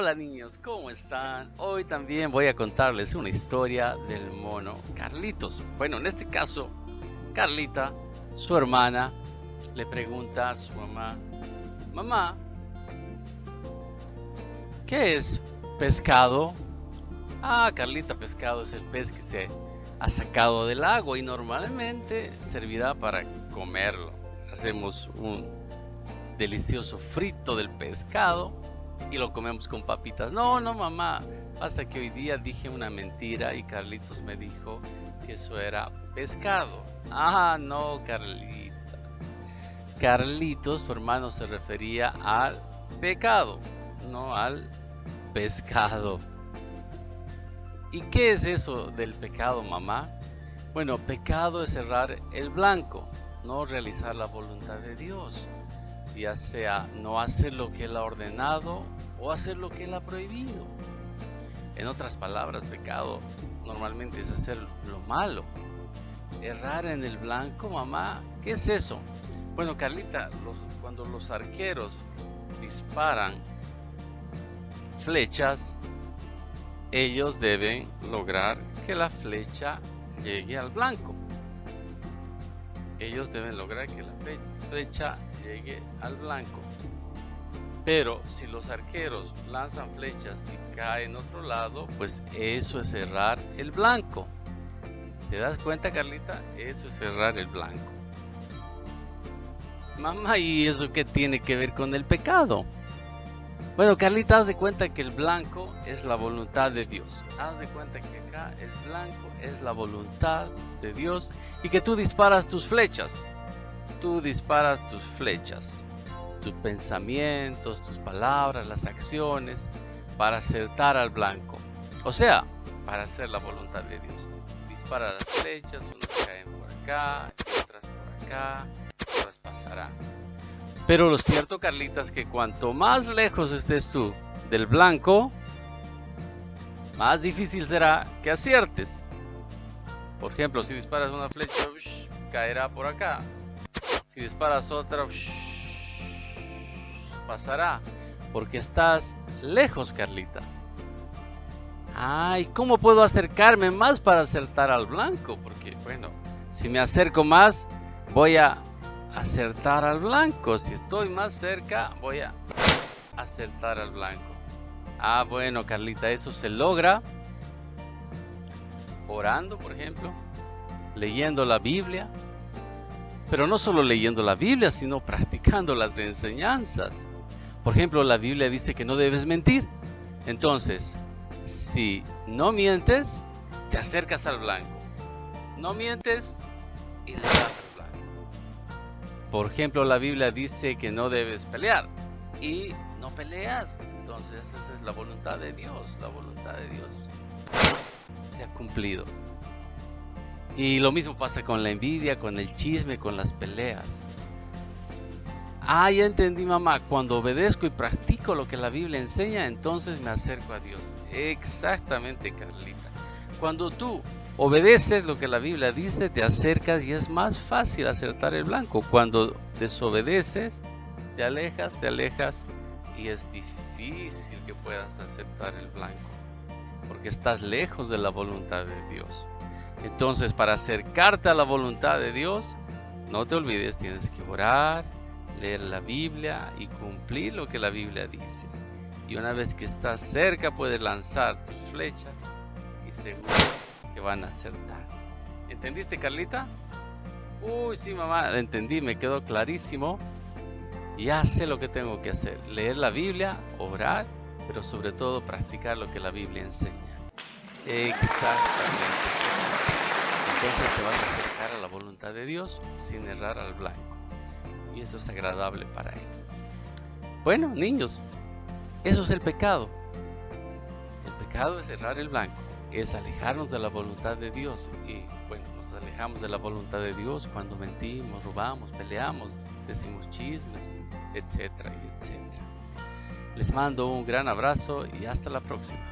Hola niños, ¿cómo están? Hoy también voy a contarles una historia del mono Carlitos. Bueno, en este caso, Carlita, su hermana, le pregunta a su mamá: Mamá, ¿qué es pescado? Ah, Carlita, pescado es el pez que se ha sacado del agua y normalmente servirá para comerlo. Hacemos un delicioso frito del pescado y lo comemos con papitas. No, mamá, hasta que hoy día dije una mentira y Carlitos me dijo que eso era pescado. Ah, no, Carlita. Carlitos, tu hermano, se refería al pecado, no al pescado. ¿Y qué es eso del pecado, mamá? Bueno, pecado es cerrar el blanco, no realizar la voluntad de Dios, ya sea no hacer lo que Él ha ordenado o hacer lo que Él ha prohibido. En otras palabras, pecado normalmente es hacer lo malo. Errar en el blanco, mamá, ¿qué es eso? Bueno, Carlita, cuando los arqueros disparan flechas, ellos deben lograr que la flecha llegue al blanco. Ellos deben lograr que la flecha llegue al blanco. Pero si los arqueros lanzan flechas y caen en otro lado, pues eso es cerrar el blanco. ¿Te das cuenta, Carlita? Eso es cerrar el blanco. Mamá, ¿y eso qué tiene que ver con el pecado? Bueno, Carlita, haz de cuenta que el blanco es la voluntad de Dios. Haz de cuenta que acá el blanco es la voluntad de Dios y que tú disparas tus flechas. Tú disparas tus flechas, tus pensamientos, tus palabras, las acciones, para acertar al blanco. O sea, para hacer la voluntad de Dios. Dispara las flechas, unas caen por acá, otras por acá, otras pasarán. Pero lo cierto, Carlita, es que cuanto más lejos estés tú del blanco, más difícil será que aciertes. Por ejemplo, si disparas una flecha, caerá por acá. Si disparas otra, pasará. Porque estás lejos, Carlita. Ay, ¿cómo puedo acercarme más para acertar al blanco? Porque, bueno, si me acerco más, voy a acertar al blanco. Si estoy más cerca, voy a acertar al blanco. Ah, bueno, Carlita, eso se logra orando, por ejemplo, leyendo la Biblia, pero no solo leyendo la Biblia, sino practicando las enseñanzas. Por ejemplo, la Biblia dice que no debes mentir. Entonces, si no mientes, te acercas al blanco. No mientes y le das al blanco. Por ejemplo, la Biblia dice que no debes pelear y no peleas. Entonces, esa es la voluntad de Dios. La voluntad de Dios se ha cumplido. Y lo mismo pasa con la envidia, con el chisme, con las peleas. Ah, ya entendí, mamá. Cuando obedezco y practico lo que la Biblia enseña, entonces me acerco a Dios. Exactamente, Carlita. Cuando tú obedeces lo que la Biblia dice, te acercas y es más fácil acertar el blanco. Cuando desobedeces, te alejas y es difícil que puedas acertar el blanco, porque estás lejos de la voluntad de Dios. Entonces, para acercarte a la voluntad de Dios, no te olvides, tienes que orar, leer la Biblia y cumplir lo que la Biblia dice. Y una vez que estás cerca, puedes lanzar tus flechas y seguro que van a acertar. ¿Entendiste, Carlita? Uy, sí, mamá, entendí, me quedó clarísimo. Ya sé lo que tengo que hacer: leer la Biblia, orar, pero sobre todo practicar lo que la Biblia enseña. Exactamente. Entonces te vas a acercar a la voluntad de Dios sin errar al blanco. Y eso es agradable para Él. Bueno, niños, eso es el pecado. El pecado es errar el blanco, es alejarnos de la voluntad de Dios. Y bueno, nos alejamos de la voluntad de Dios cuando mentimos, robamos, peleamos, decimos chismes, etcétera, etcétera. Les mando un gran abrazo y hasta la próxima.